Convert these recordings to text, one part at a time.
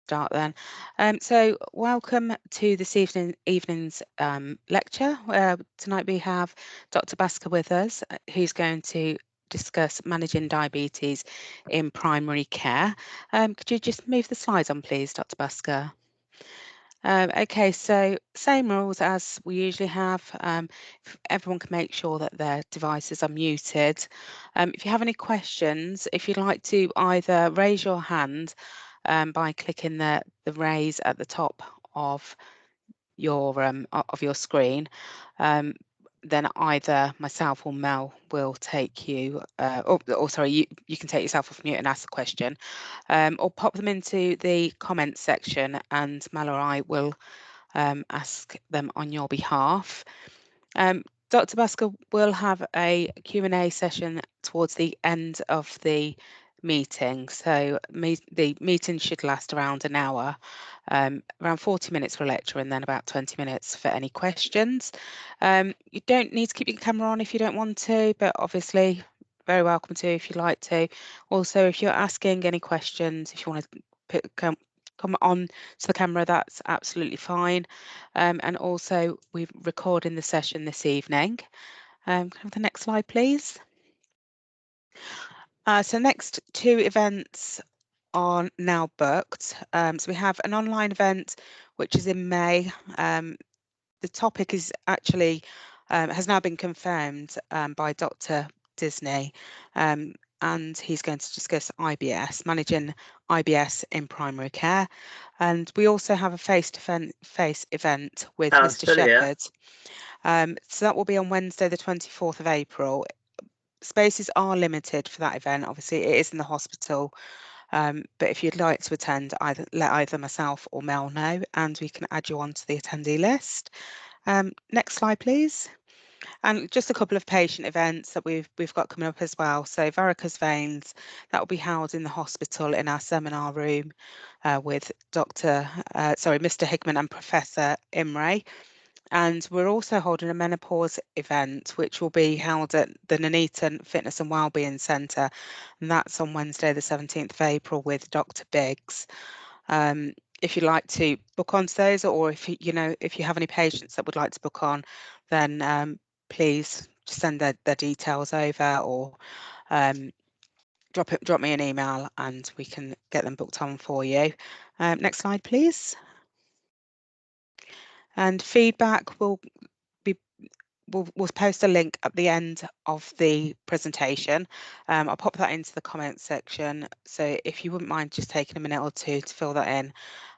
start then. So welcome to this evening's lecture. Tonight we have Dr Baskar with us, who's going to discuss managing diabetes in primary care. Could you just move the slides on, please, Dr Baskar? Okay, so same rules as we usually have. Everyone can make sure that their devices are muted. If you have any questions, if you'd like to either raise your hand by clicking the raise at the top of your screen, then either myself or Mel will take you, or sorry, you can take yourself off mute and ask the question, or pop them into the comments section, and Mel or I will ask them on your behalf. Dr. Baskar will have a Q&A session towards the end of the meeting. So the meeting should last around an hour, around 40 minutes for a lecture and then about 20 minutes for any questions. You don't need to keep your camera on if you don't want to, but obviously very welcome to if you'd like to. Also, if you're asking any questions, if you want to come on to the camera, that's absolutely fine. And also, we're recording the session this evening. Can I have the next slide, please? So next two events are now booked. So we have an online event, which is in May. The topic is actually has now been confirmed by Dr. Disney, and he's going to discuss IBS, managing IBS in primary care. And we also have a face-to-face event with Mr. Shepherd. So that will be on Wednesday, the 24th of April. Spaces are limited for that event. Obviously, it is in the hospital. But if you'd like to attend, let either myself or Mel know, and we can add you onto the attendee list. Next slide, please. And just a couple of patient events that we've got coming up as well. So varicose veins, that will be held in the hospital in our seminar room with Mr. Hickman and Professor Imre. And we're also holding a menopause event, which will be held at the Nuneaton Fitness and Wellbeing Centre, and that's on Wednesday, the 17th of April, with Dr. Biggs. If you'd like to book onto those, or if you have any patients that would like to book on, then please just send their details over, or drop me an email, and we can get them booked on for you. Next slide, please. And feedback we'll post a link at the end of the presentation. I'll pop that into the comments section. So if you wouldn't mind just taking a minute or two to fill that in.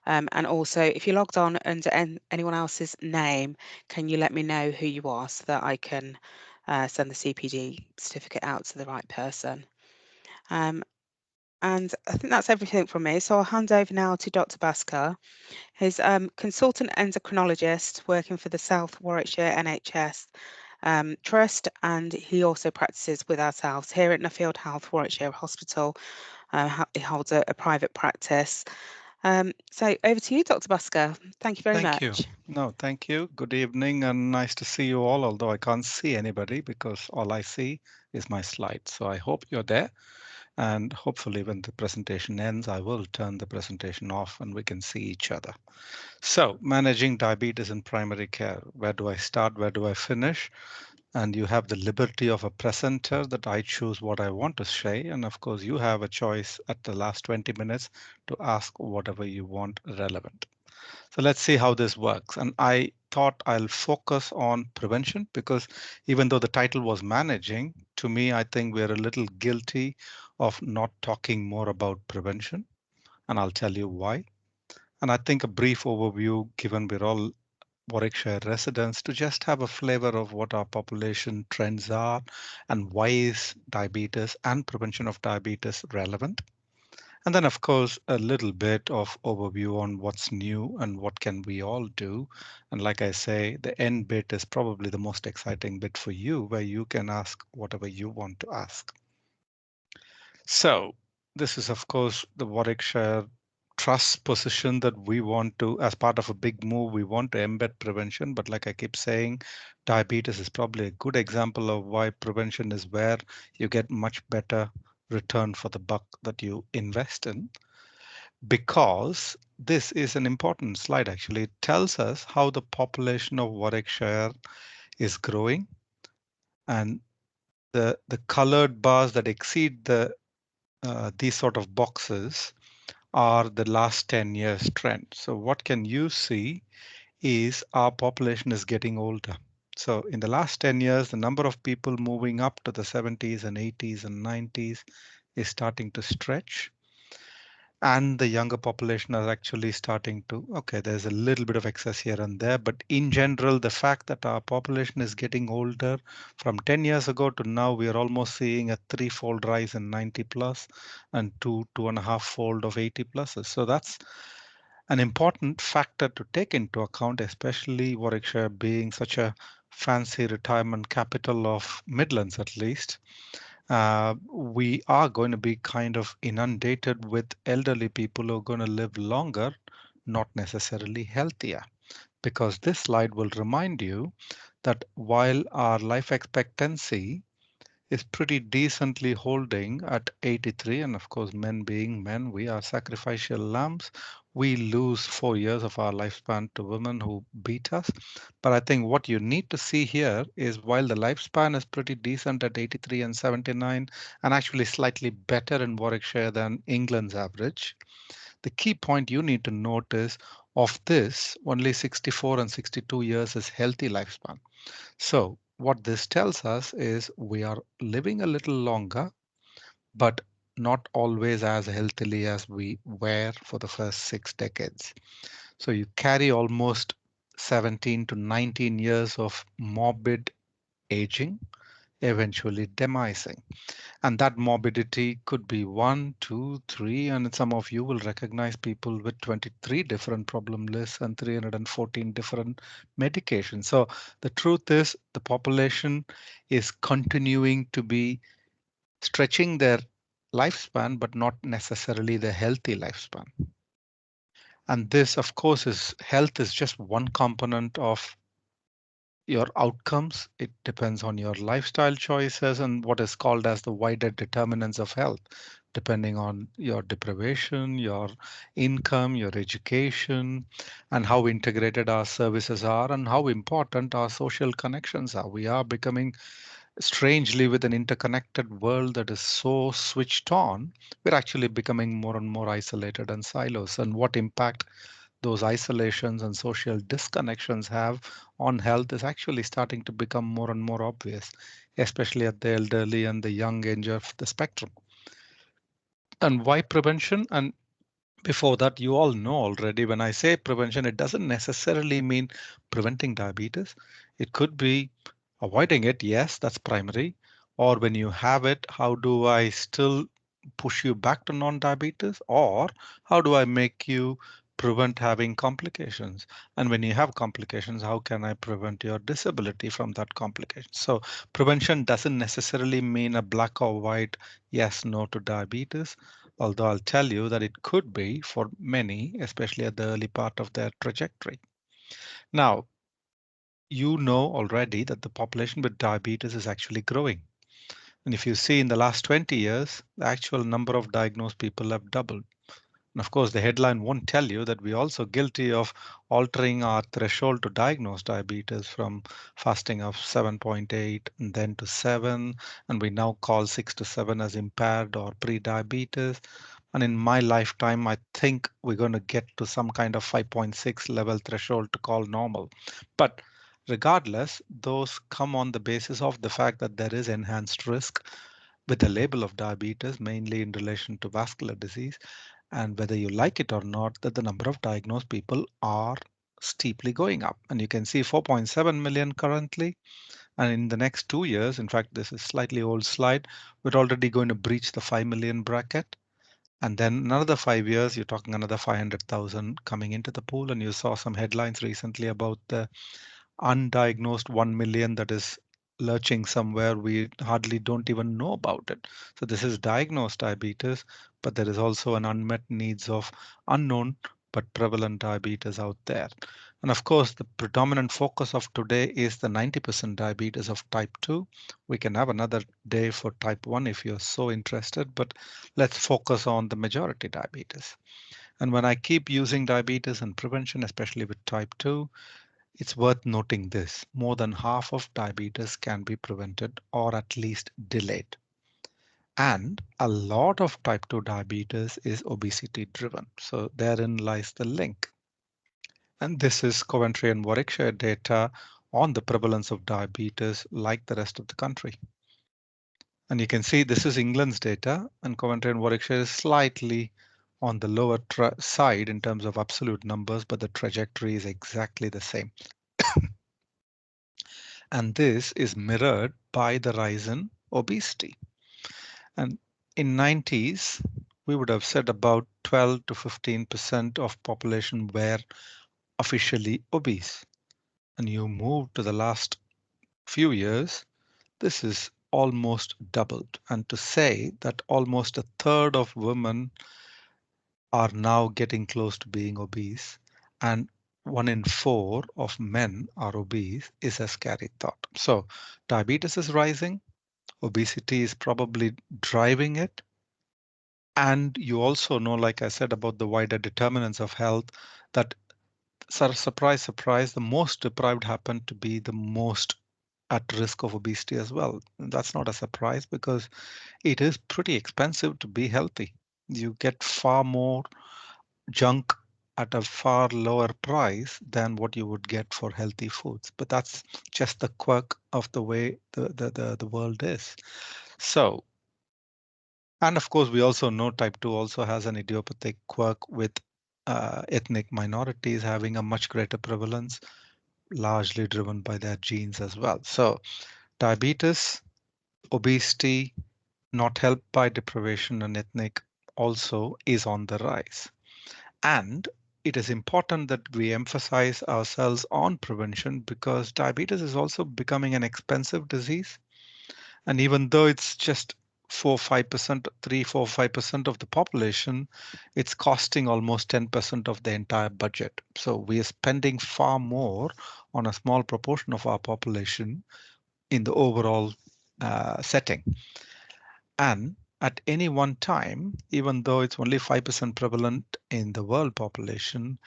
And also, if you're logged on under anyone else's name, can you let me know who you are so that I can send the CPD certificate out to the right person? And I think that's everything from me. So I'll hand over now to Dr. Baskar. He's consultant endocrinologist working for the South Warwickshire NHS Trust, and he also practices with ourselves here at Nuffield Health Warwickshire Hospital. He holds a private practice. So over to you, Dr. Baskar. Thank you very much. Thank you. No, thank you. Good evening and nice to see you all, although I can't see anybody because all I see is my slides. So I hope you're there. And hopefully when the presentation ends, I will turn the presentation off and we can see each other. So managing diabetes in primary care. Where do I start? Where do I finish? And you have the liberty of a presenter that I choose what I want to say. And of course, you have a choice at the last 20 minutes to ask whatever you want relevant. So let's see how this works. And I thought I'll focus on prevention because even though the title was managing, to me, I think we're a little guilty of not talking more about prevention. And I'll tell you why. And I think a brief overview, given we're all Warwickshire residents, to just have a flavor of what our population trends are and why is diabetes and prevention of diabetes relevant. And then, of course, a little bit of overview on what's new and what can we all do. And like I say, the end bit is probably the most exciting bit for you, where you can ask whatever you want to ask. So this is, of course, the Warwickshire Trust position that we want to, as part of a big move, we want to embed prevention. But like I keep saying, diabetes is probably a good example of why prevention is where you get much better return for the buck that you invest in. because this is an important slide actually. It tells us how the population of Warwickshire is growing, and the colored bars that exceed these sort of boxes are the last 10 years trend. So what can you see is our population is getting older. So in the last 10 years, the number of people moving up to the 70s and 80s and 90s is starting to stretch. And the younger population are actually starting to, okay, there's a little bit of excess here and there, but in general, the fact that our population is getting older from 10 years ago to now, we are almost seeing a threefold rise in 90 plus and two and a half fold of 80 pluses. So that's an important factor to take into account, especially Warwickshire being such a fancy retirement capital of Midlands, at least. We are going to be kind of inundated with elderly people who are going to live longer, not necessarily healthier. Because this slide will remind you that while our life expectancy is pretty decently holding at 83. And of course, men being men, we are sacrificial lambs. We lose 4 years of our lifespan to women who beat us. But I think what you need to see here is while the lifespan is pretty decent at 83 and 79, and actually slightly better in Warwickshire than England's average, the key point you need to note is of this, only 64 and 62 years is healthy lifespan. So what this tells us is we are living a little longer, but not always as healthily as we were for the first 6 decades. So you carry almost 17 to 19 years of morbid aging, eventually demising. And that morbidity could be one, two, three, and some of you will recognize people with 23 different problem lists and 314 different medications. So the truth is the population is continuing to be stretching their lifespan, but not necessarily the healthy lifespan. And this, of course, is health is just one component of your outcomes. It depends on your lifestyle choices and what is called as the wider determinants of health, depending on your deprivation, your income, your education, and how integrated our services are and how important our social connections are. We are becoming strangely with an interconnected world that is so switched on, we're actually becoming more and more isolated and silos. And what impact those isolations and social disconnections have on health is actually starting to become more and more obvious, especially at the elderly and the young age of the spectrum. And why prevention? And before that, you all know already when I say prevention, it doesn't necessarily mean preventing diabetes. It could be avoiding it. Yes, that's primary. Or when you have it, how do I still push you back to non-diabetes? Or how do I make you prevent having complications? And when you have complications, how can I prevent your disability from that complication? So prevention doesn't necessarily mean a black or white yes, no to diabetes, although I'll tell you that it could be for many, especially at the early part of their trajectory. Now, you know already that the population with diabetes is actually growing. And if you see in the last 20 years, the actual number of diagnosed people have doubled. And of course, the headline won't tell you that we're also guilty of altering our threshold to diagnose diabetes from fasting of 7.8 and then to 7. And we now call 6 to 7 as impaired or pre-diabetes. And in my lifetime, I think we're going to get to some kind of 5.6 level threshold to call normal. But regardless, those come on the basis of the fact that there is enhanced risk with the label of diabetes, mainly in relation to vascular disease. And whether you like it or not, that the number of diagnosed people are steeply going up. And you can see 4.7 million currently. And in the next 2 years, in fact, this is slightly old slide, we're already going to breach the 5 million bracket. And then another 5 years, you're talking another 500,000 coming into the pool. And you saw some headlines recently about the undiagnosed 1 million that is lurching somewhere. We hardly don't even know about it. So this is diagnosed diabetes, but there is also an unmet needs of unknown but prevalent diabetes out there. And of course, the predominant focus of today is the 90% diabetes of type 2. We can have another day for type 1 if you're so interested, but let's focus on the majority diabetes. And when I keep using diabetes and prevention, especially with type 2, it's worth noting this. More than half of diabetes can be prevented or at least delayed. And a lot of type 2 diabetes is obesity driven. So therein lies the link. And this is Coventry and Warwickshire data on the prevalence of diabetes like the rest of the country. And you can see this is England's data, and Coventry and Warwickshire is slightly on the lower side in terms of absolute numbers, but the trajectory is exactly the same. And this is mirrored by the rise in obesity. And in 90s, we would have said about 12 to 15% of population were officially obese. And you move to the last few years, this is almost doubled. And to say that almost a third of women are now getting close to being obese, and 1 in 4 of men are obese is a scary thought. So diabetes is rising, obesity is probably driving it. And you also know, like I said, about the wider determinants of health, that surprise, surprise, the most deprived happen to be the most at risk of obesity as well. And that's not a surprise because it is pretty expensive to be healthy. You get far more junk at a far lower price than what you would get for healthy foods. But that's just the quirk of the way the world is. So, and of course, we also know type 2 also has an idiopathic quirk with ethnic minorities having a much greater prevalence, largely driven by their genes as well. So, diabetes, obesity, not helped by deprivation and ethnic, also is on the rise. And it is important that we emphasize ourselves on prevention because diabetes is also becoming an expensive disease. And even though it's just 4, 5%, 3, 4, 5% of the population, it's costing almost 10% of the entire budget. So we are spending far more on a small proportion of our population in the overall setting. And at any one time, even though it's only 5% prevalent in the world population,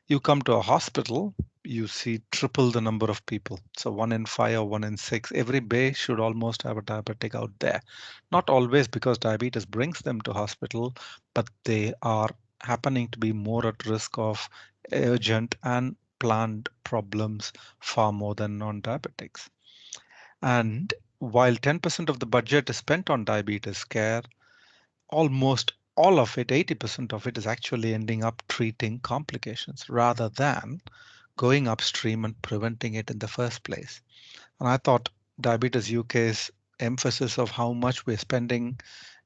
you come to a hospital, you see triple the number of people. So 1 in 5 or 1 in 6, every bay should almost have a diabetic out there. Not always because diabetes brings them to hospital, but they are happening to be more at risk of urgent and planned problems far more than non-diabetics. And while 10% of the budget is spent on diabetes care, almost all of it, 80% of it, is actually ending up treating complications rather than going upstream and preventing it in the first place. And I thought Diabetes UK's emphasis of how much we're spending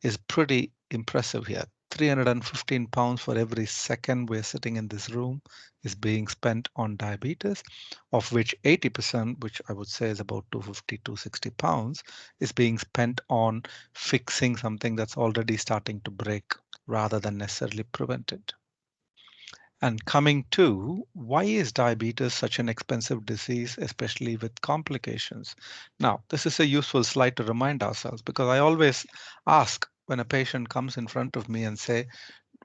is pretty impressive here. £315 for every second we're sitting in this room is being spent on diabetes, of which 80%, which I would say is about 250, £260, is being spent on fixing something that's already starting to break rather than necessarily prevent it. And coming to why is diabetes such an expensive disease, especially with complications? Now, this is a useful slide to remind ourselves because I always ask when a patient comes in front of me and say,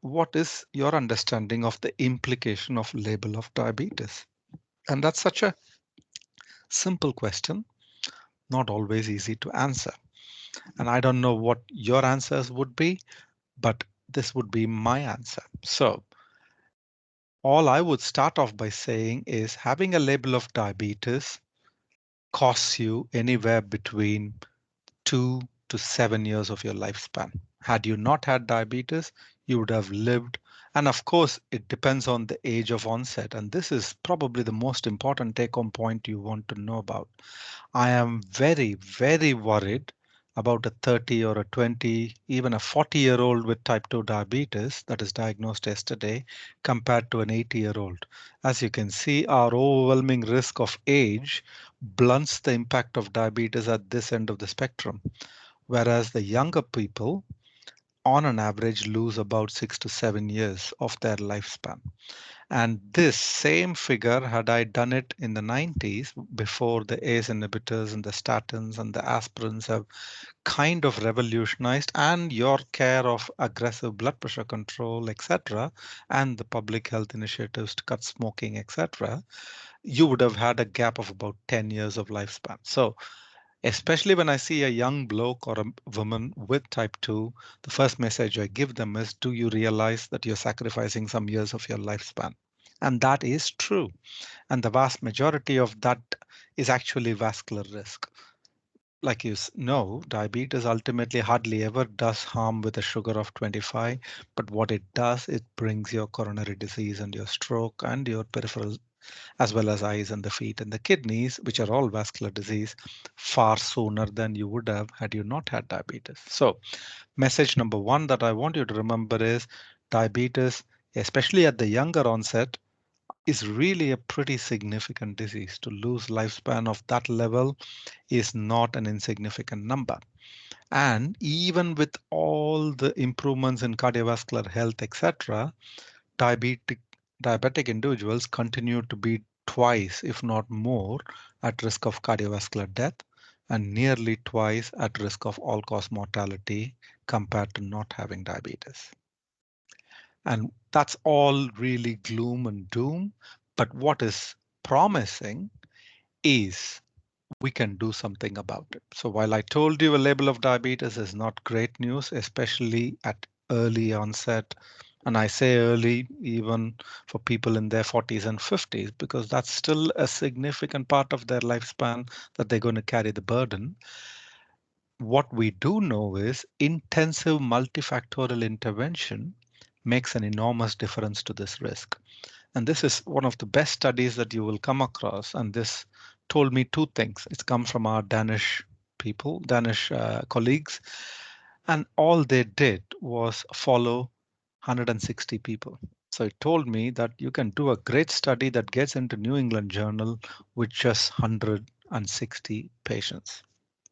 what is your understanding of the implication of label of diabetes? And that's such a simple question, not always easy to answer. And I don't know what your answers would be, but this would be my answer. So all I would start off by saying is having a label of diabetes costs you anywhere between 2 to 7 years of your lifespan. Had you not had diabetes, you would have lived. And of course, it depends on the age of onset. And this is probably the most important take home point you want to know about. I am very, very worried about a 30 or a 20, even a 40-year-old with type 2 diabetes that is diagnosed yesterday compared to an 80-year-old. As you can see, our overwhelming risk of age blunts the impact of diabetes at this end of the spectrum, whereas the younger people on an average lose about 6 to 7 years of their lifespan. And this same figure, had I done it in the 90s, before the ACE inhibitors and the statins and the aspirins have kind of revolutionized, and your care of aggressive blood pressure control, etc., and the public health initiatives to cut smoking, etc., you would have had a gap of about 10 years of lifespan. So especially when I see a young bloke or a woman with type 2, the first message I give them is, do you realize that you're sacrificing some years of your lifespan? And that is true. And the vast majority of that is actually vascular risk. Like know, diabetes ultimately hardly ever does harm with a sugar of 25, but what it does, it brings your coronary disease and your stroke and your peripheral, as well as eyes and the feet and the kidneys, which are all vascular disease, far sooner than you would have had you not had diabetes. So, message number one that I want you to remember is diabetes, especially at the younger onset, is really a pretty significant disease. To lose lifespan of that level is not an insignificant number. And even with all the improvements in cardiovascular health, etc., diabetic diabetic individuals continue to be twice, if not more, at risk of cardiovascular death and nearly twice at risk of all-cause mortality compared to not having diabetes. And that's all really gloom and doom. But what is promising is we can do something about it. So while I told you a label of diabetes is not great news, especially at early onset, and I say early even for people in their 40s and 50s, because that's still a significant part of their lifespan that they're going to carry the burden. What we do know is intensive multifactorial intervention makes an enormous difference to this risk. And this is one of the best studies that you will come across. And this told me two things. It's come from our Danish people, Danish colleagues. And all they did was follow 160 people. So it told me that you can do a great study that gets into New England Journal with just 160 patients.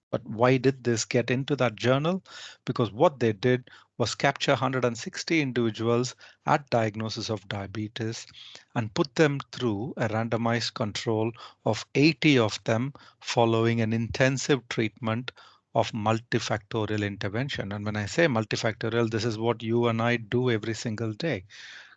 But why did this get into that journal? Because what they did was capture 160 individuals at diagnosis of diabetes and put them through a randomized control of 80 of them following an intensive treatment of multifactorial intervention. And when I say multifactorial, this is what you and I do every single day.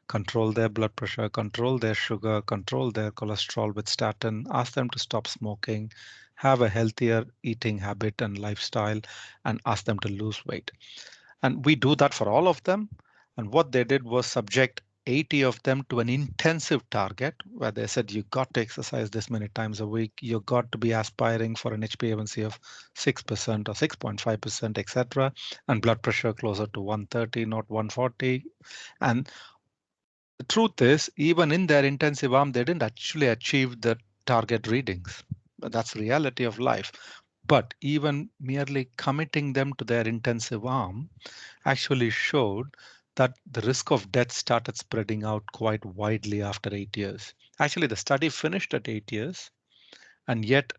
Control their blood pressure, control their sugar, control their cholesterol with statin, ask them to stop smoking, have a healthier eating habit and lifestyle, and ask them to lose weight. And we do that for all of them. And what they did was subject 80 of them to an intensive target where they said you got to exercise this many times a week, you got to be aspiring for an HbA1c of 6% or 6.5%, etc., and blood pressure closer to 130, not 140. And the truth is, even in their intensive arm, they didn't actually achieve the target readings. That's the reality of life. But even merely committing them to their intensive arm actually showed that the risk of death started spreading out quite widely after 8 years. Actually, the study finished at 8 years, and yet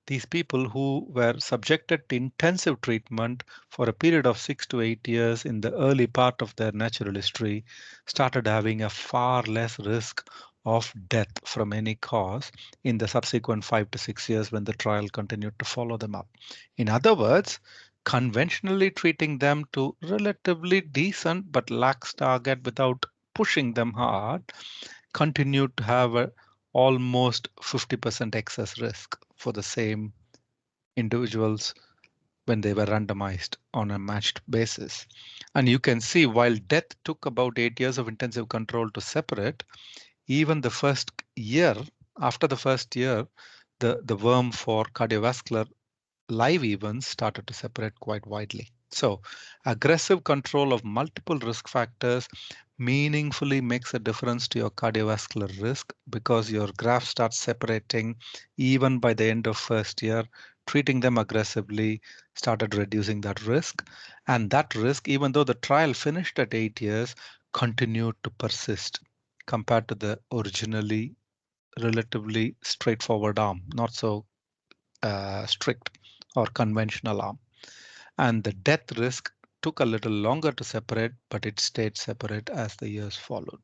these people who were subjected to intensive treatment for a period of 6 to 8 years in the early part of their natural history started having a far less risk of death from any cause in the subsequent 5 to 6 years when the trial continued to follow them up. In other words, conventionally treating them to relatively decent but lax target without pushing them hard continued to have a almost 50% excess risk for the same individuals when they were randomized on a matched basis. And you can see while death took about 8 years of intensive control to separate, even the first year, after the first year, the worm for cardiovascular live events started to separate quite widely. So aggressive control of multiple risk factors meaningfully makes a difference to your cardiovascular risk because your graph starts separating even by the end of first year. Treating them aggressively started reducing that risk. And that risk, even though the trial finished at 8 years, continued to persist compared to the originally relatively straightforward arm, not so strict or conventional arm. And the death risk took a little longer to separate, but it stayed separate as the years followed.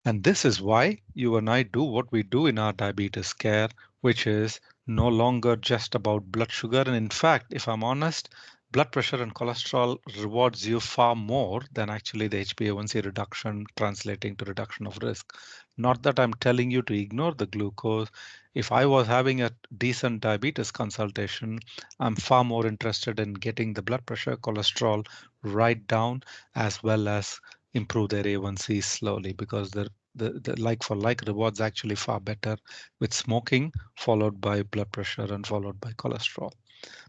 And this is why you and I do what we do in our diabetes care, which is no longer just about blood sugar. And in fact, if I'm honest, blood pressure and cholesterol rewards you far more than actually the HbA1c reduction translating to reduction of risk. Not that I'm telling you to ignore the glucose. If I was having a decent diabetes consultation, I'm far more interested in getting the blood pressure, cholesterol right down, as well as improve their A1C slowly, because the like for like rewards actually far better with smoking, followed by blood pressure and followed by cholesterol.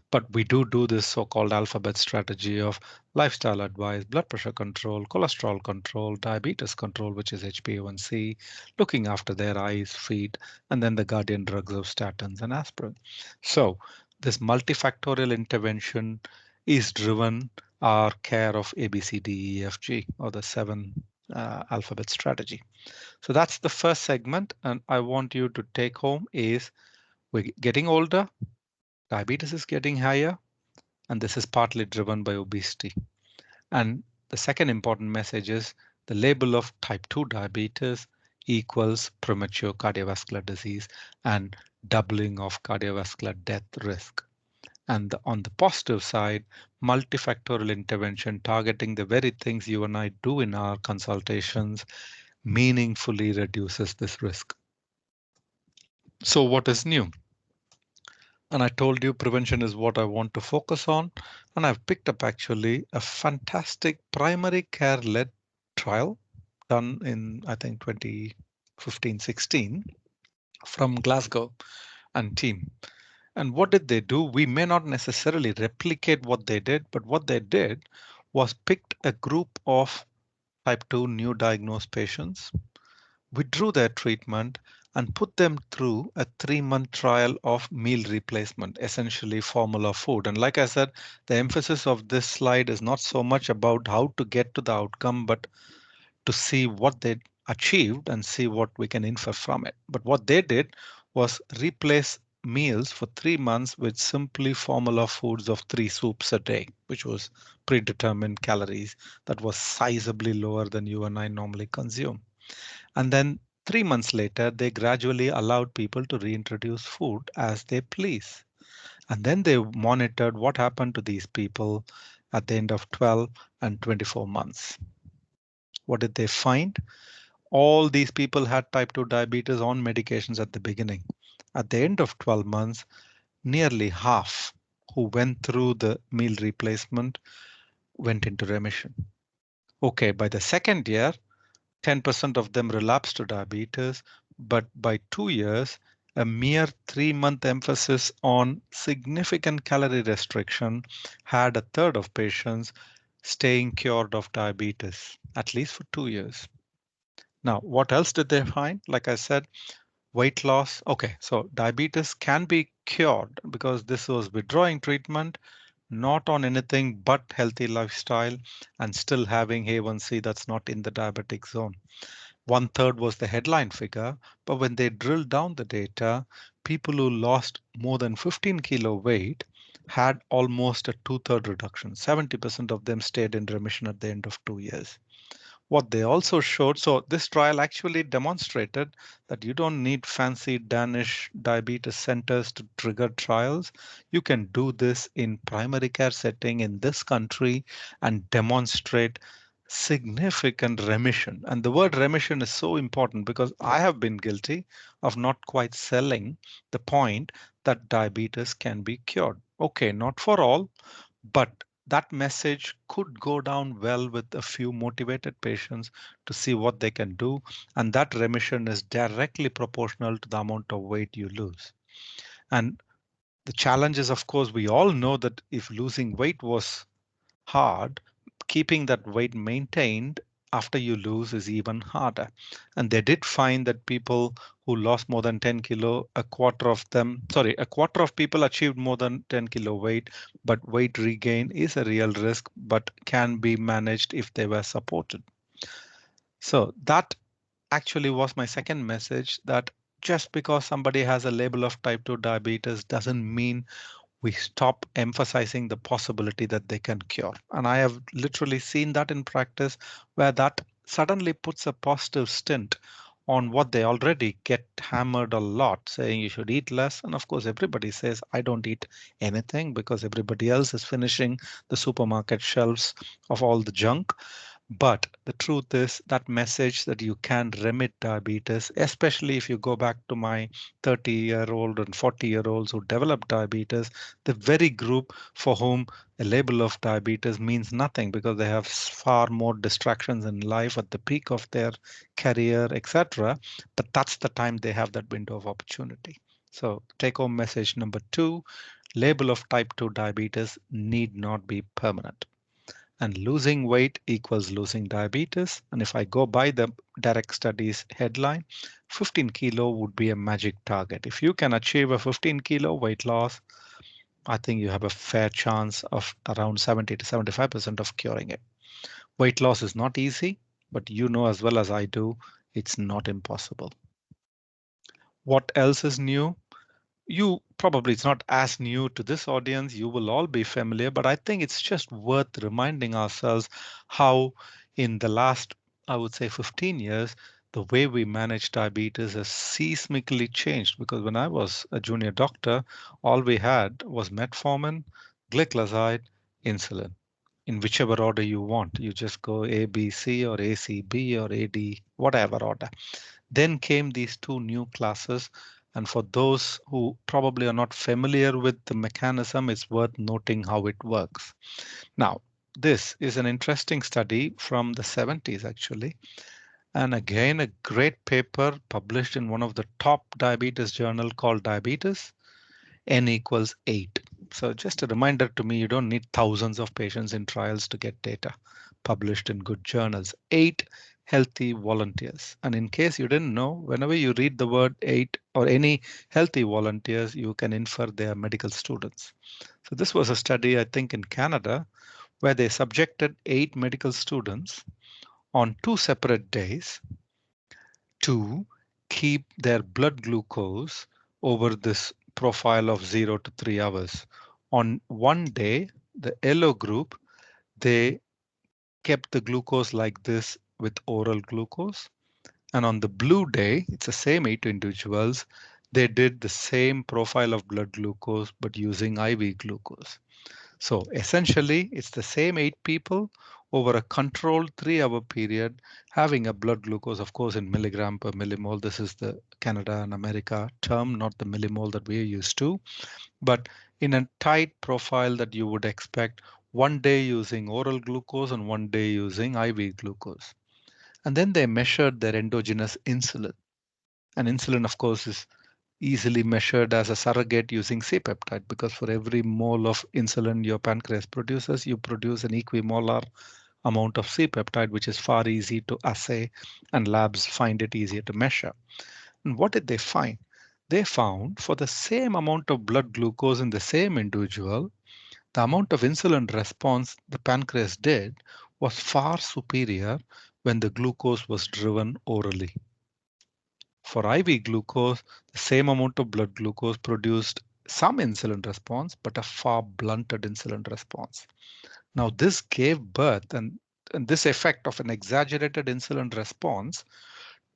But we do this so-called alphabet strategy of lifestyle advice, blood pressure control, cholesterol control, diabetes control, which is HbA1c, looking after their eyes, feet, and then the guardian drugs of statins and aspirin. So this multifactorial intervention is driven our care of A, B, C, D, E, F, G, or the seven alphabet strategy. So that's the first segment, and I want you to take home is we're getting older, diabetes is getting higher, and this is partly driven by obesity. And the second important message is the label of type 2 diabetes equals premature cardiovascular disease and doubling of cardiovascular death risk. And on the positive side, multifactorial intervention targeting the very things you and I do in our consultations meaningfully reduces this risk. So what is new? And I told you prevention is what I want to focus on. And I've picked up actually a fantastic primary care led trial done in, I think, 2015-16 from Glasgow and team. And what did they do? We may not necessarily replicate what they did, but what they did was picked a group of type 2 new diagnosed patients, withdrew their treatment, and put them through a 3-month trial of meal replacement, essentially formula food. And like I said, the emphasis of this slide is not so much about how to get to the outcome, but to see what they achieved and see what we can infer from it. But what they did was replace meals for 3 months with simply formula foods of 3 soups a day, which was predetermined calories that was sizably lower than you and I normally consume. And then 3 months later, they gradually allowed people to reintroduce food as they please. And then they monitored what happened to these people at the end of 12 and 24 months. What did they find? All these people had type 2 diabetes on medications at the beginning. At the end of 12 months, nearly half who went through the meal replacement went into remission. Okay, by the second year, 10% of them relapsed to diabetes, but by 2 years, a mere 3-month emphasis on significant calorie restriction had a third of patients staying cured of diabetes, at least for 2 years. Now, what else did they find? Like I said, weight loss. Okay, so diabetes can be cured because this was withdrawing treatment, not on anything but healthy lifestyle, and still having A1C that's not in the diabetic zone. 1/3 was the headline figure, but when they drilled down the data, people who lost more than 15 kilo weight had almost a 2/3 reduction. 70% of them stayed in remission at the end of 2 years. What they also showed, so this trial actually demonstrated that you don't need fancy Danish diabetes centers to trigger trials. You can do this in primary care setting in this country and demonstrate significant remission. And the word remission is so important because I have been guilty of not quite selling the point that diabetes can be cured. Okay, not for all, but that message could go down well with a few motivated patients to see what they can do. And that remission is directly proportional to the amount of weight you lose. And the challenge is, of course, we all know that if losing weight was hard, keeping that weight maintained after you lose is even harder. And they did find that people who lost more than 10 kilo, a quarter of people achieved more than 10 kilo weight, but weight regain is a real risk, but can be managed if they were supported. So that actually was my second message, that just because somebody has a label of type 2 diabetes doesn't mean we stop emphasizing the possibility that they can cure. And I have literally seen that in practice where that suddenly puts a positive stint on what they already get hammered a lot, saying you should eat less. And of course, everybody says, I don't eat anything because everybody else is finishing the supermarket shelves of all the junk. But the truth is that message that you can remit diabetes, especially if you go back to my 30-year-old and 40-year-olds who develop diabetes, the very group for whom a label of diabetes means nothing because they have far more distractions in life at the peak of their career, etc. But that's the time they have that window of opportunity. So, take home message number two, label of type 2 diabetes need not be permanent, and losing weight equals losing diabetes. And if I go by the direct studies headline, 15 kilo would be a magic target. If you can achieve a 15 kilo weight loss, I think you have a fair chance of around 70 to 75% of curing it. Weight loss is not easy, but you know as well as I do, it's not impossible. What else is new? You probably, it's not as new to this audience, you will all be familiar, but I think it's just worth reminding ourselves how in the last, I would say 15 years, the way we manage diabetes has seismically changed. Because when I was a junior doctor, all we had was metformin, gliclazide, insulin, in whichever order you want. You just go A, B, C or A, C, B or A, D, whatever order. Then came these two new classes. And for those who probably are not familiar with the mechanism, it's worth noting how it works. Now, this is an interesting study from the 70s, actually. And again, a great paper published in one of the top diabetes journal called Diabetes. N equals 8. So just a reminder to me, you don't need thousands of patients in trials to get data published in good journals. 8 healthy volunteers. And in case you didn't know, whenever you read the word 8 or any healthy volunteers, you can infer they are medical students. So this was a study, I think, in Canada, where they subjected 8 medical students on 2 separate days to keep their blood glucose over this profile of 0 to 3 hours. On one day, the yellow group, they kept the glucose like this with oral glucose. And on the blue day, it's the same 8 individuals, they did the same profile of blood glucose but using IV glucose. So essentially, it's the same 8 people over a controlled 3 hour period having a blood glucose, of course, in milligram per millimole. This is the Canada and America term, not the millimole that we're used to, but in a tight profile that you would expect, one day using oral glucose and one day using IV glucose. And then they measured their endogenous insulin. And insulin, of course, is easily measured as a surrogate using C-peptide, because for every mole of insulin your pancreas produces, you produce an equimolar amount of C-peptide, which is far easy to assay and labs find it easier to measure. And what did they find? They found for the same amount of blood glucose in the same individual, the amount of insulin response the pancreas did was far superior when the glucose was driven orally. For IV glucose, the same amount of blood glucose produced some insulin response, but a far blunted insulin response. Now, this gave birth and this effect of an exaggerated insulin response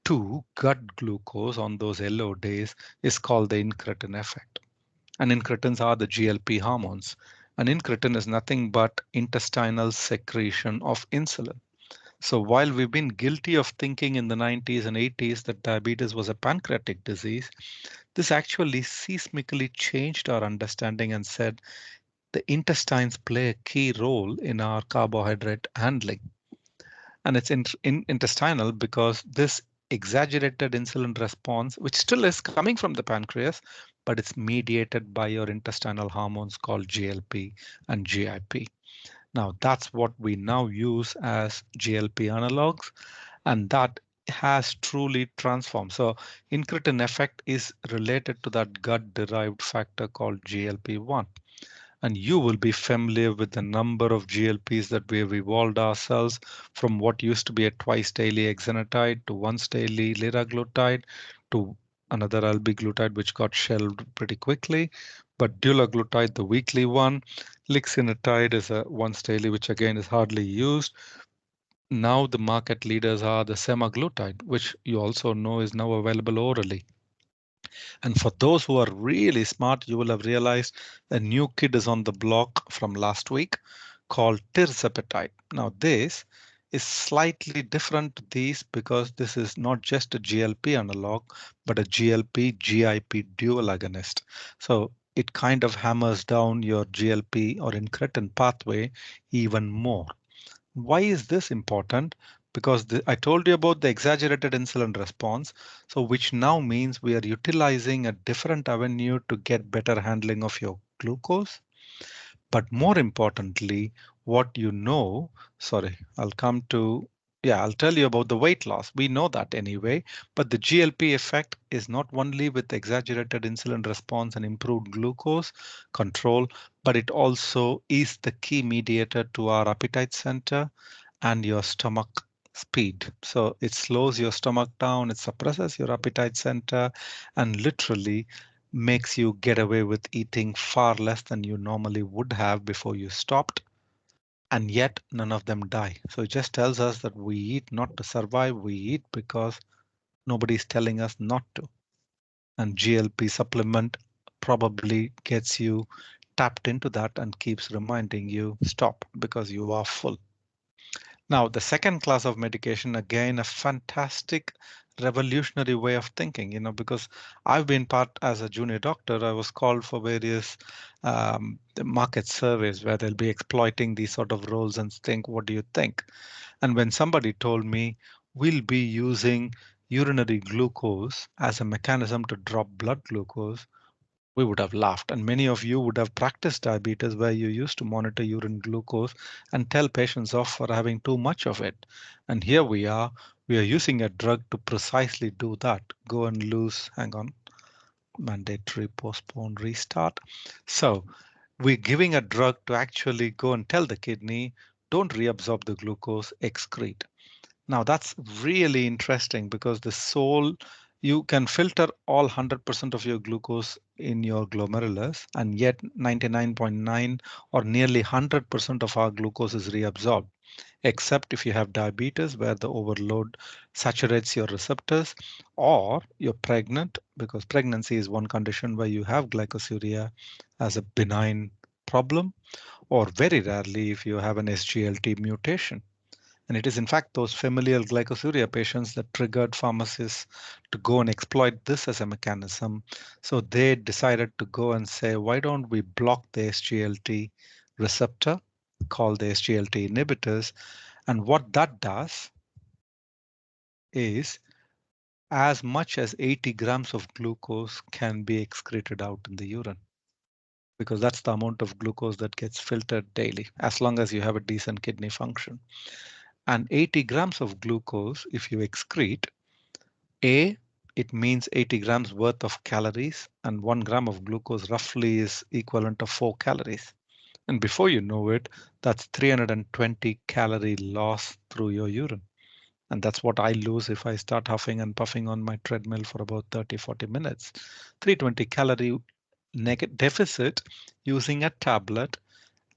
to gut glucose on those yellow days is called the incretin effect. And incretins are the GLP hormones. And incretin is nothing but intestinal secretion of insulin. So while we've been guilty of thinking in the 90s and 80s that diabetes was a pancreatic disease, this actually seismically changed our understanding and said the intestines play a key role in our carbohydrate handling. And it's intestinal because this exaggerated insulin response, which still is coming from the pancreas, but it's mediated by your intestinal hormones called GLP and GIP. Now, that's what we now use as GLP analogs, and that has truly transformed. So, incretin effect is related to that gut-derived factor called GLP-1. And you will be familiar with the number of GLPs that we have evolved ourselves from what used to be a twice daily exenatide to once daily liraglutide to another albiglutide which got shelved pretty quickly, but dulaglutide, the weekly one, lixisenatide is a once daily, which again is hardly used. Now the market leaders are the semaglutide, which you also know is now available orally. And for those who are really smart, you will have realized a new kid is on the block from last week called tirzepatide. Now, this is slightly different to these because this is not just a GLP analog, but a GLP GIP dual agonist. So it kind of hammers down your GLP or incretin pathway even more. Why is this important? Because I told you about the exaggerated insulin response, so which now means we are utilizing a different avenue to get better handling of your glucose. But more importantly, what you know, sorry, I'll tell you about the weight loss. We know that anyway, but the GLP effect is not only with exaggerated insulin response and improved glucose control, but it also is the key mediator to our appetite center and your stomach speed. So it slows your stomach down, it suppresses your appetite center, and literally makes you get away with eating far less than you normally would have before you stopped. And yet none of them die. So it just tells us that we eat not to survive, we eat because nobody's telling us not to. And GLP supplement probably gets you tapped into that and keeps reminding you stop because you are full. Now, the second class of medication, again, a fantastic revolutionary way of thinking, because I've been part as a junior doctor, I was called for various market surveys where they'll be exploiting these sort of roles and think, what do you think? And when somebody told me we'll be using urinary glucose as a mechanism to drop blood glucose, we would have laughed. And many of you would have practiced diabetes where you used to monitor urine glucose and tell patients off for having too much of it. And here we are using a drug to precisely do that. Go and lose, hang on, mandatory, postpone, restart. So we're giving a drug to actually go and tell the kidney, don't reabsorb the glucose, excrete. Now that's really interesting because the soul, you can filter all 100% of your glucose in your glomerulus, and yet 99.9 or nearly 100% of our glucose is reabsorbed, except if you have diabetes where the overload saturates your receptors, or you're pregnant, because pregnancy is one condition where you have glycosuria as a benign problem, or very rarely if you have an SGLT mutation. And it is in fact those familial glycosuria patients that triggered pharmacists to go and exploit this as a mechanism. So they decided to go and say, why don't we block the SGLT receptor, called the SGLT inhibitors? And what that does is as much as 80 grams of glucose can be excreted out in the urine, because that's the amount of glucose that gets filtered daily, as long as you have a decent kidney function. And 80 grams of glucose, if you excrete, it means 80 grams worth of calories, and 1 gram of glucose roughly is equivalent to 4 calories. And before you know it, that's 320 calorie loss through your urine. And that's what I lose if I start huffing and puffing on my treadmill for about 30, 40 minutes. 320 calorie deficit using a tablet,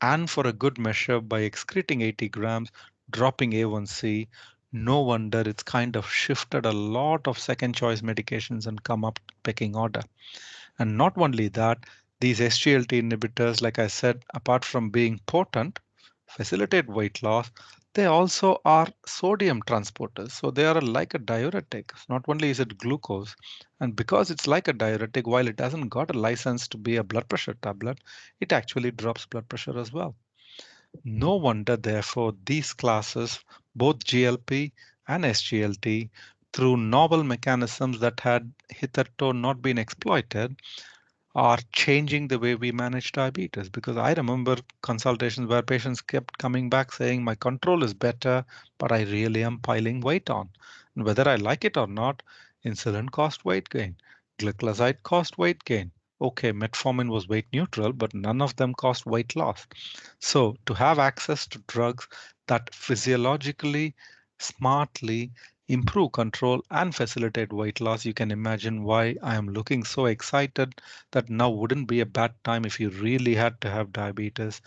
and for a good measure by excreting 80 grams, dropping A1C. No wonder it's kind of shifted a lot of second choice medications and come up pecking order. And not only that, these SGLT inhibitors, like I said, apart from being potent, facilitate weight loss, they also are sodium transporters. So they are like a diuretic. Not only is it glucose, and because it's like a diuretic, while it hasn't got a license to be a blood pressure tablet, it actually drops blood pressure as well. No wonder, therefore, these classes, both GLP and SGLT, through novel mechanisms that had hitherto not been exploited, are changing the way we manage diabetes. Because I remember consultations where patients kept coming back saying, my control is better, but I really am piling weight on. And whether I like it or not, insulin cost weight gain, glycoside cost weight gain. Okay, metformin was weight neutral, but none of them cost weight loss. So to have access to drugs that physiologically, smartly improve control and facilitate weight loss. You can imagine why I am looking so excited that now wouldn't be a bad time if you really had to have diabetes,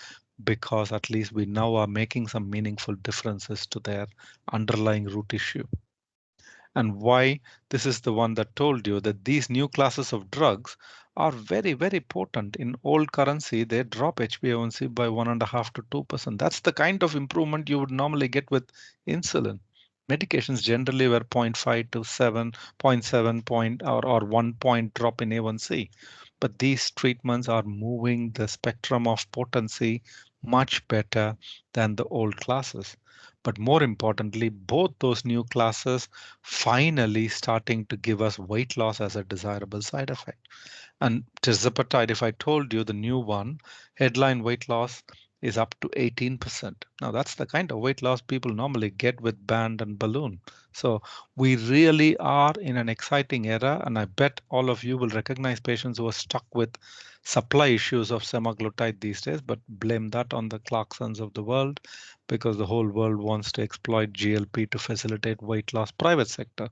because at least we now are making some meaningful differences to their underlying root issue. And why this is the one that told you that these new classes of drugs are very, very potent. In old currency, they drop HbA1c by 1.5 to 2%. That's the kind of improvement you would normally get with insulin. Medications generally were zero point 0.5 to 7, zero point 0.7 point or 1 point drop in A1C. But these treatments are moving the spectrum of potency much better than the old classes. But more importantly, both those new classes finally starting to give us weight loss as a desirable side effect. And tirzepatide, if I told you the new one, headline weight loss is up to 18%. Now, that's the kind of weight loss people normally get with band and balloon. So we really are in an exciting era, and I bet all of you will recognize patients who are stuck with supply issues of semaglutide these days, but blame that on the Clarksons of the world because the whole world wants to exploit GLP to facilitate weight loss private sector.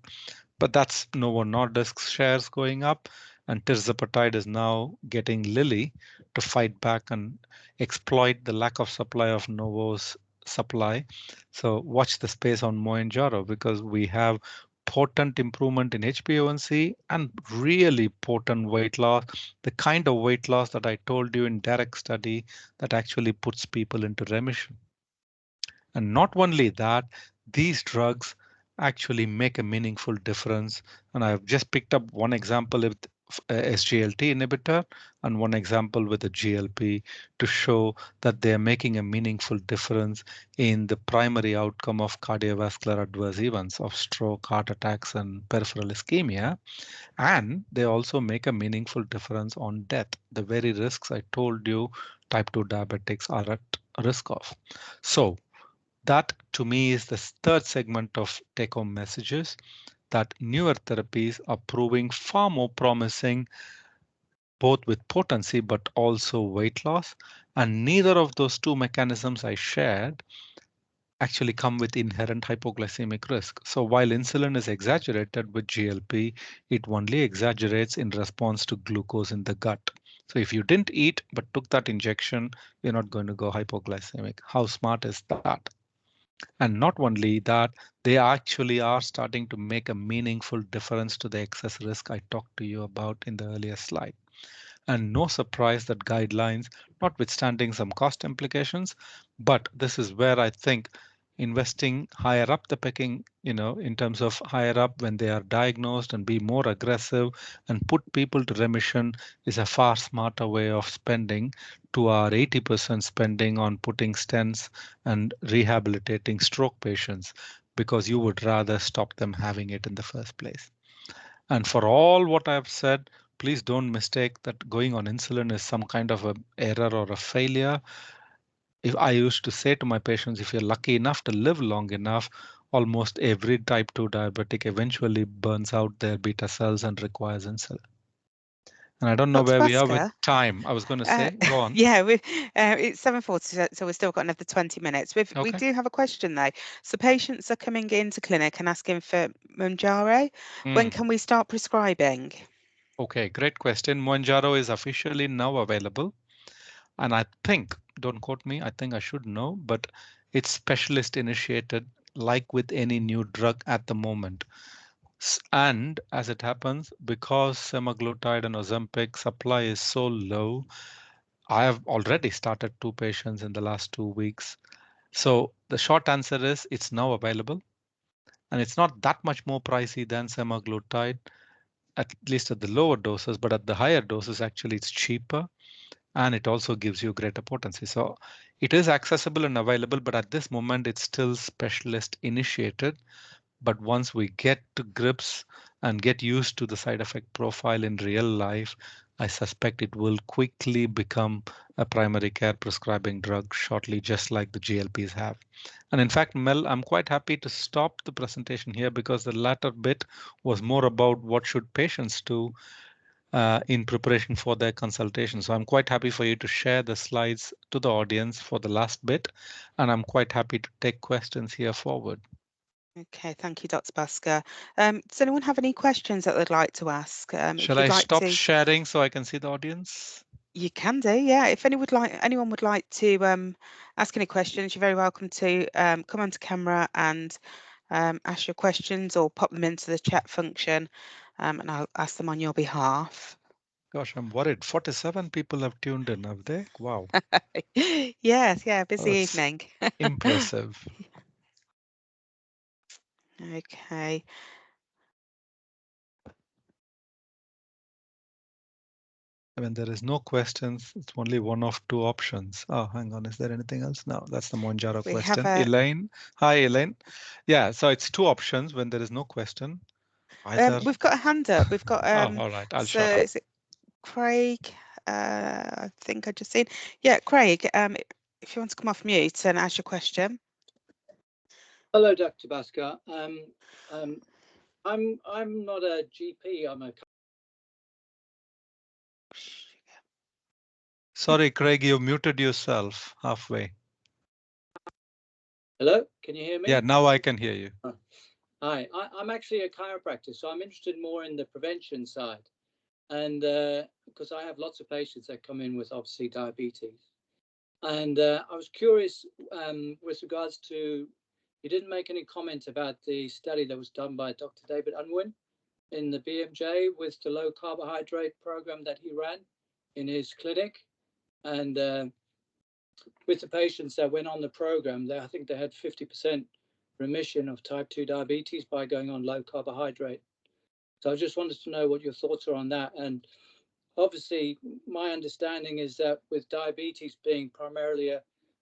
But that's Novo Nordisk's shares going up, and tirzepatide is now getting Lilly to fight back and exploit the lack of supply of Novo's supply. So watch the space on Mohenjo-daro because we have potent improvement in HbA1c and really potent weight loss, the kind of weight loss that I told you in direct study that actually puts people into remission. And not only that, these drugs actually make a meaningful difference. And I've just picked up one example with SGLT inhibitor and one example with a GLP to show that they are making a meaningful difference in the primary outcome of cardiovascular adverse events of stroke, heart attacks, and peripheral ischemia. And they also make a meaningful difference on death, the very risks I told you type 2 diabetics are at risk of. So that to me is the third segment of take home messages, that newer therapies are proving far more promising, both with potency but also weight loss. And neither of those two mechanisms I shared actually come with inherent hypoglycemic risk. So while insulin is exaggerated with GLP, it only exaggerates in response to glucose in the gut. So if you didn't eat but took that injection, you're not going to go hypoglycemic. How smart is that? And not only that, they actually are starting to make a meaningful difference to the excess risk I talked to you about in the earlier slide. And no surprise that guidelines, notwithstanding some cost implications, but this is where I think investing higher up the pecking, in terms of higher up when they are diagnosed and be more aggressive and put people to remission is a far smarter way of spending to our 80% spending on putting stents and rehabilitating stroke patients because you would rather stop them having it in the first place. And for all what I've said, please don't mistake that going on insulin is some kind of a error or a failure. If I used to say to my patients, if you're lucky enough to live long enough, almost every type 2 diabetic eventually burns out their beta cells and requires insulin. And I don't know Dr where we are with Baskar, time. I was going to uh, say, go on. yeah, it's 7:40, so we've still got another 20 minutes. We Okay. do have a question though. So patients are coming into clinic and asking for Mounjaro. When Hmm. can we start prescribing? Okay, great question. Mounjaro is officially now available. And I think, don't quote me, I think I should know, but it's specialist initiated, like with any new drug at the moment. And as it happens, because semaglutide and Ozempic supply is so low, I have already started two patients in the last 2 weeks. So the short answer is it's now available, and it's not that much more pricey than semaglutide, at least at the lower doses, but at the higher doses, actually, it's cheaper and it also gives you greater potency. So it is accessible and available, but at this moment, it's still specialist initiated. But once we get to grips and get used to the side effect profile in real life, I suspect it will quickly become a primary care prescribing drug shortly, just like the GLPs have. And in fact, Mel, I'm quite happy to stop the presentation here because the latter bit was more about what should patients do in preparation for their consultation. So I'm quite happy for you to share the slides to the audience for the last bit, and I'm quite happy to take questions here forward. Okay, thank you, Dr. Baskar. Does anyone have any questions that they'd like to ask? Shall If you'd I like stop to, sharing so I can see the audience? you can do, yeah. If anyone would like to ask any questions, you're very welcome to come onto camera and ask your questions or pop them into the chat function, and I'll ask them on your behalf. Gosh, I'm worried. 47 people have tuned in, have they? Wow, Yes, yeah, busy that's evening. impressive. Okay. When there is no questions, it's only one of two options. Oh, hang on. Is there anything else? No, that's the Monjaro We have question. a Elaine. Hi, Elaine. Yeah, so it's two options when there is no question. Either, we've got a hand up. We've got oh, all right, I'll so shut up. is it Craig? I think I just seen. Yeah, Craig, if you want to come off mute and ask your question. Hello, Dr. Baskar. I'm not a GP. I'm a. Sorry, Craig, you muted yourself halfway. Hello, can you hear Yeah, me? now I can hear you. Hi, I'm actually a chiropractor, so I'm interested more in the prevention side, and because I have lots of patients that come in with obviously diabetes, and I was curious with regards to. You didn't make any comment about the study that was done by Dr. David Unwin in the BMJ with the low carbohydrate program that he ran in his clinic, and with the patients that went on the program, I think they had 50% remission of type 2 diabetes by going on low carbohydrate. So I just wanted to know what your thoughts are on that. And obviously, my understanding is that with diabetes being primarily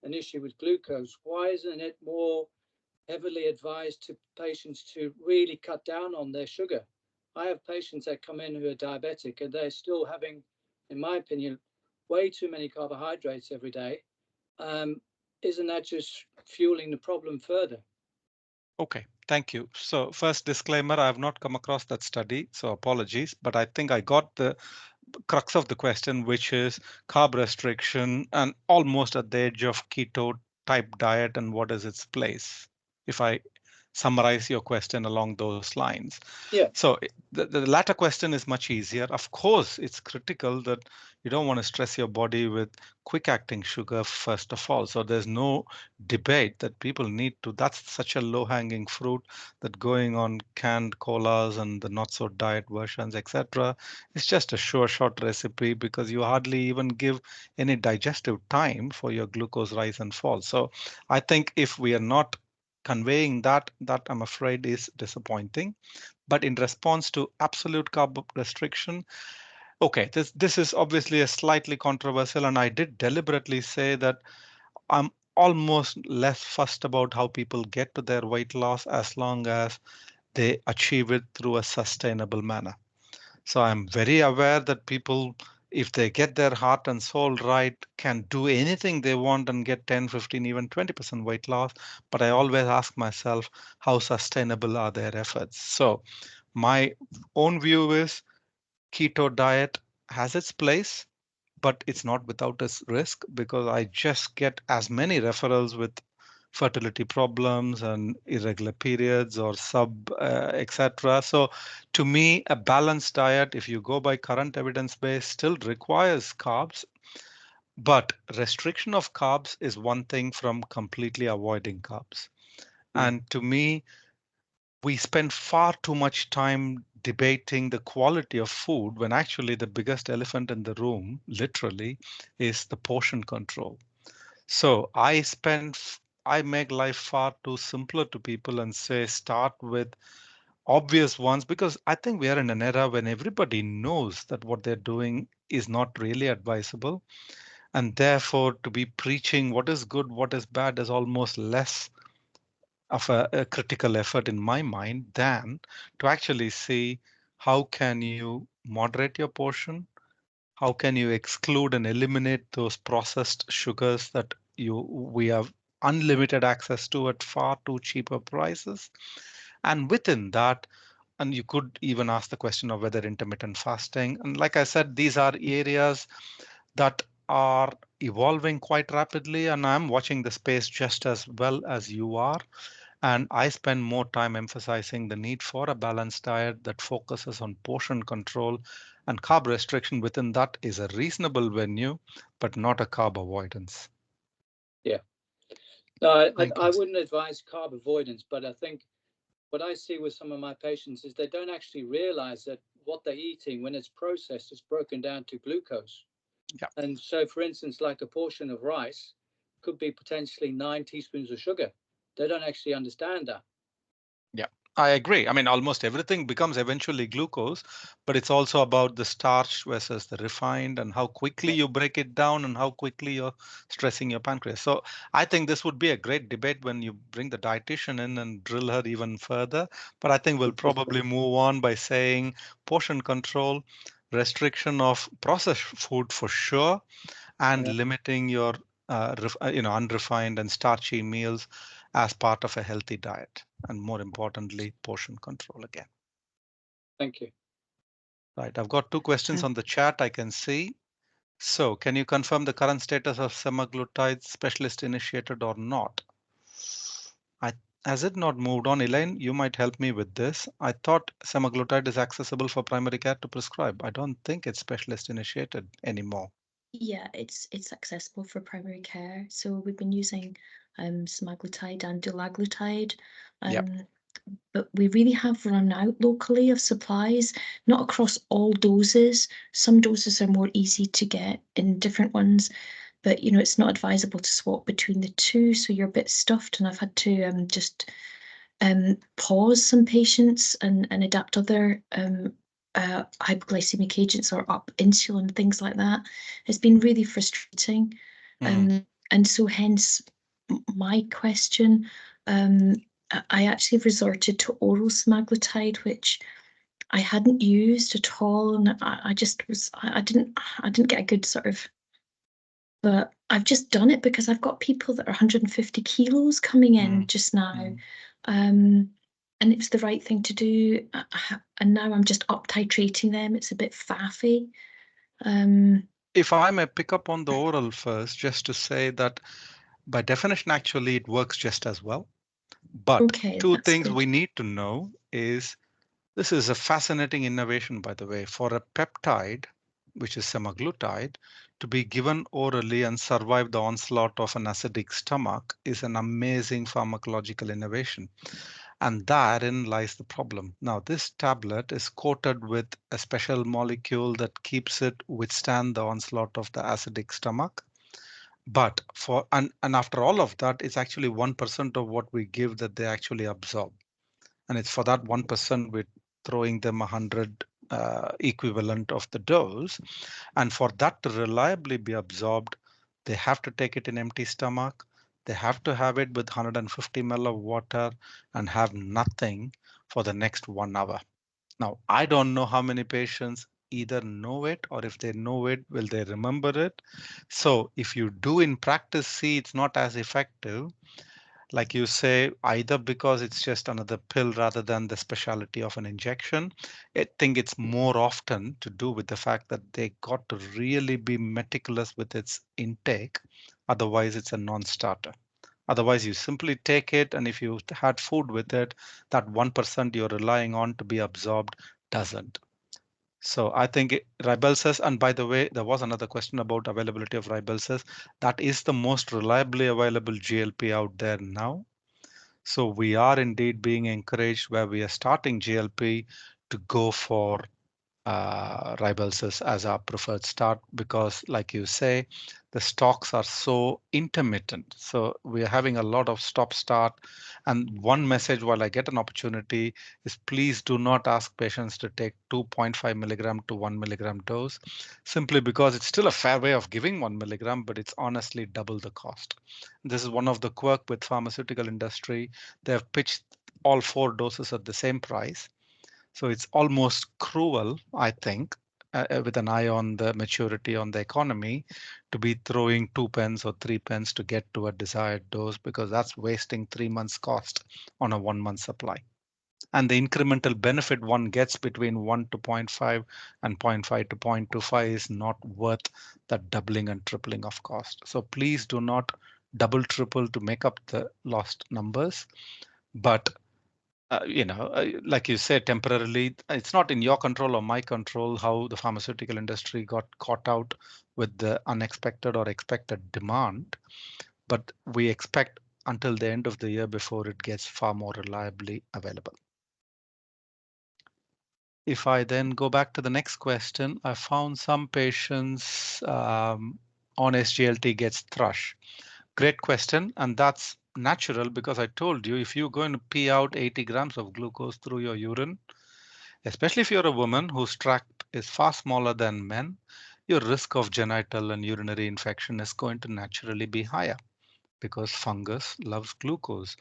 an issue with glucose, why isn't it more heavily advised to patients to really cut down on their sugar? I have patients that come in who are diabetic and they're still having, in my opinion, way too many carbohydrates every day. um, isn't that just fueling the problem further? Okay, thank you. So, first disclaimer, I have not come across that study, so apologies, but I think I got the crux of the question, which is carb restriction and almost at the edge of keto type diet and what is its place. If I summarize your question along those lines. Yeah, So the latter question is much easier. Of course, it's critical that you don't want to stress your body with quick acting sugar first of all. So there's no debate that people need to. That's such a low hanging fruit that going on canned colas and the not so diet versions, etc. It's just a sure shot recipe because you hardly even give any digestive time for your glucose rise and fall. So I think if we are not conveying that I'm afraid is disappointing. But in response to absolute carb restriction, okay, this is obviously a slightly controversial, and I did deliberately say that I'm almost less fussed about how people get to their weight loss as long as they achieve it through a sustainable manner. So I'm very aware that people, if they get their heart and soul right, can do anything they want and get 10, 15, even 20% weight loss. But I always ask myself, how sustainable are their efforts? So my own view is keto diet has its place, but it's not without its risk because I just get as many referrals with fertility problems and irregular periods or sub etc. So to me, a balanced diet, if you go by current evidence base, still requires carbs, but restriction of carbs is one thing from completely avoiding carbs. And to me, we spend far too much time debating the quality of food when actually the biggest elephant in the room, literally, is the portion control. So I make life far too simpler to people and say start with obvious ones because I think we are in an era when everybody knows that what they're doing is not really advisable. And therefore, to be preaching what is good, what is bad is almost less of a critical effort in my mind than to actually see how can you moderate your portion, how can you exclude and eliminate those processed sugars that we have unlimited access to at far too cheaper prices. And within that, and you could even ask the question of whether intermittent fasting, and like I said, these are areas that are evolving quite rapidly, and I'm watching the space just as well as you are. And I spend more time emphasizing the need for a balanced diet that focuses on portion control and carb restriction within that is a reasonable venue, but not a carb avoidance. Yeah. No, Thank I you. wouldn't advise carb avoidance, but I think what I see with some of my patients is they don't actually realize that what they're eating, when it's processed, is broken down to glucose. Yeah. And so, for instance, like a portion of rice could be potentially 9 teaspoons of sugar. They don't actually understand that. Yeah, I agree. I mean, almost everything becomes eventually glucose, but it's also about the starch versus the refined and how quickly Yeah. you break it down and how quickly you're stressing your pancreas. So I think this would be a great debate when you bring the dietitian in and drill her even further. But I think we'll probably move on by saying portion control, restriction of processed food for sure, and Yeah. limiting your unrefined and starchy meals as part of a healthy diet, and more importantly, portion control again. Thank you. Right, I've got two questions on the chat I can see. So can you confirm the current status of semaglutide, specialist initiated or not? I, has it not moved on? Elaine, you might help me with this. I thought semaglutide is accessible for primary care to prescribe. I don't think it's specialist initiated anymore. Yeah, it's accessible for primary care. So we've been using semaglutide and dulaglutide, Yep. but we really have run out locally of supplies, not across all doses. Some doses are more easy to get in different ones, but you know it's not advisable to swap between the two, so you're a bit stuffed. And I've had to just pause some patients and adapt other hypoglycemic agents or up insulin, things like that. It's been really frustrating. Mhm. And so hence my question, I actually resorted to oral semaglutide, which I hadn't used at all. And I just was, I didn't get a good sort of, but I've just done it because I've got people that are 150 kilos coming in Mhm. just now. Mhm. And it was the right thing to do. And now I'm just up titrating them. It's a bit faffy. If I may pick up on the oral first, just to say that by definition, actually, it works just as well. But Okay, two that's things we good. need to know is this is a fascinating innovation, by the way, for a peptide, which is semaglutide, to be given orally and survive the onslaught of an acidic stomach is an amazing pharmacological innovation. And therein lies the problem. Now, this tablet is coated with a special molecule that keeps it withstand the onslaught of the acidic stomach. But and after all of that, it's actually 1% of what we give that they actually absorb. And it's for that 1% we're throwing them 100 equivalent of the dose. And for that to reliably be absorbed, they have to take it in empty stomach. They have to have it with 150 ml of water and have nothing for the next 1 hour. Now, I don't know how many patients either know it or if they know it, will they remember it? So if you do in practice see it's not as effective, like you say, either because it's just another pill rather than the specialty of an injection. I think it's more often to do with the fact that they got to really be meticulous with its intake. Otherwise, it's a non-starter. Otherwise, you simply take it, and if you had food with it, that 1% you're relying on to be absorbed doesn't. So I think Ribelsis, and by the way, there was another question about availability of Ribelsis. That is the most reliably available GLP out there now. So we are indeed being encouraged where we are starting GLP to go for Ribelsis as our preferred start because, like you say, the stocks are so intermittent. So we are having a lot of stop start. And one message while I get an opportunity is please do not ask patients to take 2.5 milligram to 1 milligram dose simply because it's still a fair way of giving 1 milligram, but it's honestly double the cost. This is one of the quirk with pharmaceutical industry. They have pitched all 4 doses at the same price, so it's almost cruel, I think, with an eye on the maturity on the economy, to be throwing 2 pence or 3 pence to get to a desired dose because that's wasting 3 months' cost on a 1 month supply. And the incremental benefit one gets between 1 to zero point 0.5 and zero point 0.5 to 0.25 is not worth that doubling and tripling of cost. So please do not double, triple to make up the lost numbers. But like you said, temporarily, it's not in your control or my control how the pharmaceutical industry got caught out with the unexpected or expected demand. But we expect until the end of the year before it gets far more reliably available. If I then go back to the next question, I found some patients on SGLT gets thrush. Great question, and that's natural because I told you if you're going to pee out 80 grams of glucose through your urine, especially if you're a woman whose tract is far smaller than men, your risk of genital and urinary infection is going to naturally be higher because fungus loves glucose.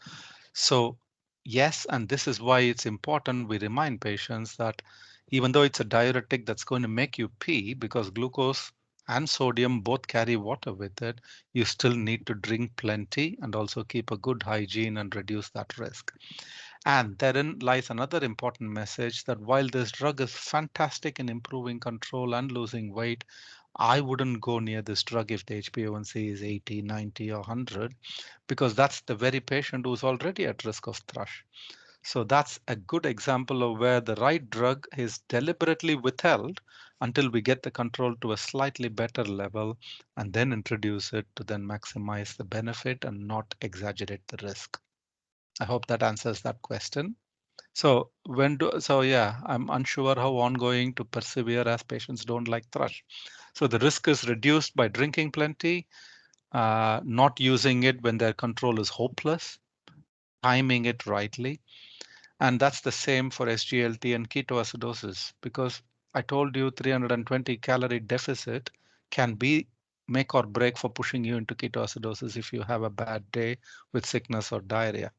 So yes, and this is why it's important we remind patients that even though it's a diuretic that's going to make you pee because glucose and sodium both carry water with it, you still need to drink plenty and also keep a good hygiene and reduce that risk. And therein lies another important message that while this drug is fantastic in improving control and losing weight, I wouldn't go near this drug if the HbA1c is 80, 90 or 100, because that's the very patient who's already at risk of thrush. So that's a good example of where the right drug is deliberately withheld until we get the control to a slightly better level and then introduce it to then maximize the benefit and not exaggerate the risk. I hope that answers that question. So yeah, I'm unsure how ongoing to persevere as patients don't like thrush. So the risk is reduced by drinking plenty, not using it when their control is hopeless, timing it rightly. And that's the same for SGLT and ketoacidosis, because I told you 320 calorie deficit can be make or break for pushing you into ketoacidosis if you have a bad day with sickness or diarrhea.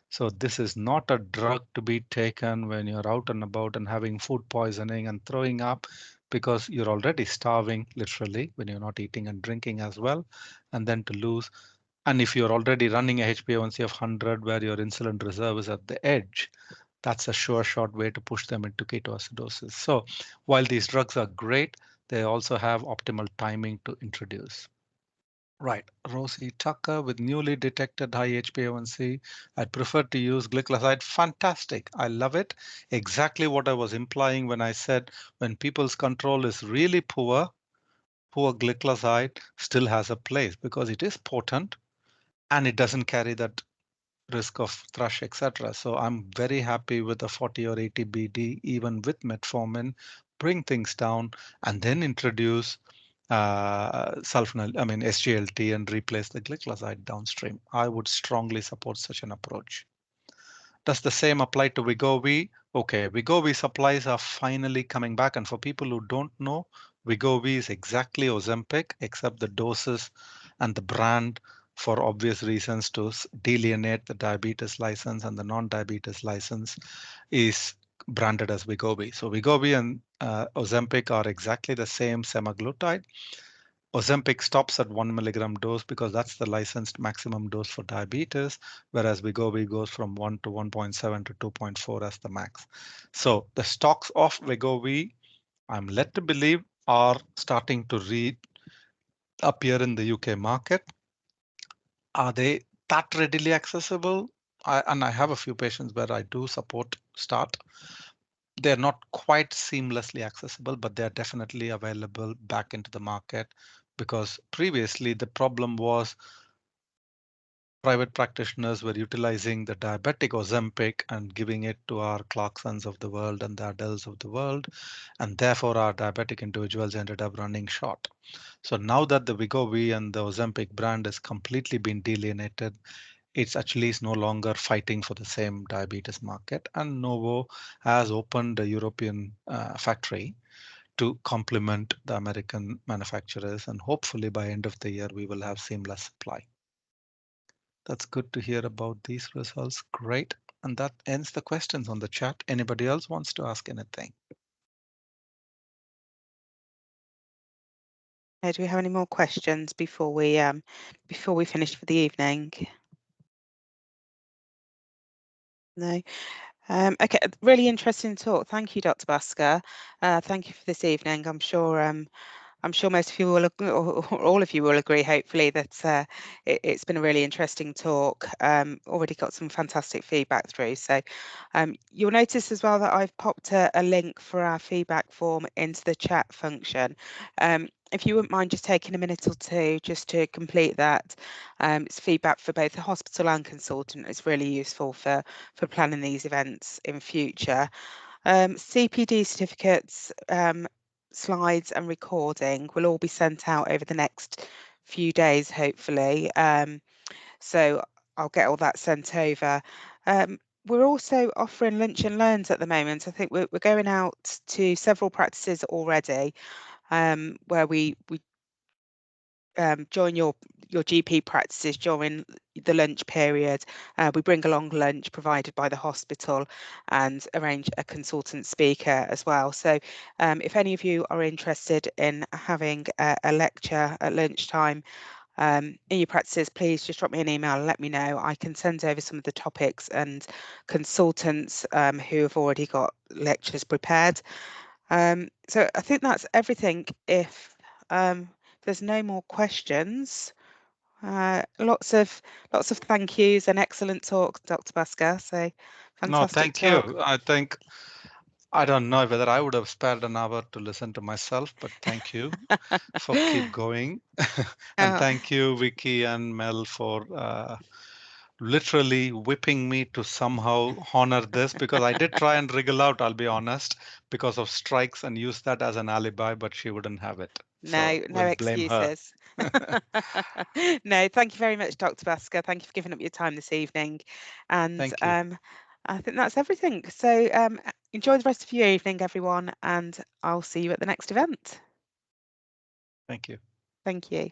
So this is not a drug to be taken when you're out and about and having food poisoning and throwing up because you're already starving literally when you're not eating and drinking as well, and then to lose. And if you're already running a HbA1c of 100 where your insulin reserve is at the edge, that's a sure short way to push them into ketoacidosis. So while these drugs are great, they also have optimal timing to introduce. Right, Rosie Tucker with newly detected high HbA1c. I'd prefer to use glycoside. Fantastic. I love it. Exactly what I was implying when I said when people's control is really poor, poor glycoside still has a place because it is potent and it doesn't carry that risk of thrush, etc. So I'm very happy with the 40 or 80 BD, even with metformin, bring things down and then introduce SGLT and replace the glycoside downstream. I would strongly support such an approach. Does the same apply to Wegovy? Okay, Wegovy supplies are finally coming back. And for people who don't know, Wegovy is exactly Ozempic, except the doses and the brand for obvious reasons to delineate the diabetes license and the non-diabetes license is branded as Wegovy. So Wegovy and Ozempic are exactly the same semaglutide. Ozempic stops at 1 milligram dose because that's the licensed maximum dose for diabetes, whereas Wegovy goes from 1 to 1.7 to 2.4 as the max. So the stocks of Wegovy, I'm led to believe, are starting to appear in the UK market. Are they that readily accessible? And I have a few patients where I do support start. They're not quite seamlessly accessible, but they're definitely available back into the market because previously the problem was private practitioners were utilizing the diabetic Ozempic and giving it to our Clarksons of the world and the Adeles of the world, and therefore our diabetic individuals ended up running short. So now that the Wegovy and the Ozempic brand has completely been delineated, it's actually is no longer fighting for the same diabetes market, and Novo has opened a European factory to complement the American manufacturers, and hopefully by end of the year we will have seamless supply. That's good to hear about these results. Great. And that ends the questions on the chat. Anybody else wants to ask anything? Do we have any more questions before we finish for the evening? No. Okay, really interesting talk. Thank you, Dr. Baskar. Thank you for this evening. I'm sure I'm sure most of you will, or all of you will agree, hopefully, that it's been a really interesting talk. Already got some fantastic feedback through. So you'll notice as well that I've popped a link for our feedback form into the chat function. If you wouldn't mind just taking a minute or two just to complete that. It's feedback for both the hospital and consultant. It's really useful for planning these events in future. CPD certificates, slides and recording will all be sent out over the next few days, hopefully. So I'll get all that sent over. We're also offering lunch and learns at the moment. I think we're going out to several practices already, where we join your GP practices during the lunch period. We bring along lunch provided by the hospital and arrange a consultant speaker as well. So if any of you are interested in having a lecture at lunchtime in your practices, please just drop me an email and let me know. I can send over some of the topics and consultants who have already got lectures prepared. So I think that's everything. If there's no more questions, lots of thank yous and excellent talk, Dr. Baskar. So No, fantastic thank you. talk. I think I don't know whether I would have spared an hour to listen to myself, but thank you for keep going. And Oh, thank you, Vicky and Mel, for literally whipping me to somehow honor this, because I did try and wriggle out, I'll be honest, because of strikes and use that as an alibi, but she wouldn't have it. no, So no we'll blame her. excuses. No, thank you very much, Dr. Baskar. Thank you for giving up your time this evening. And Thank you. I think that's everything. So enjoy the rest of your evening, everyone, and I'll see you at the next event. Thank you. Thank you.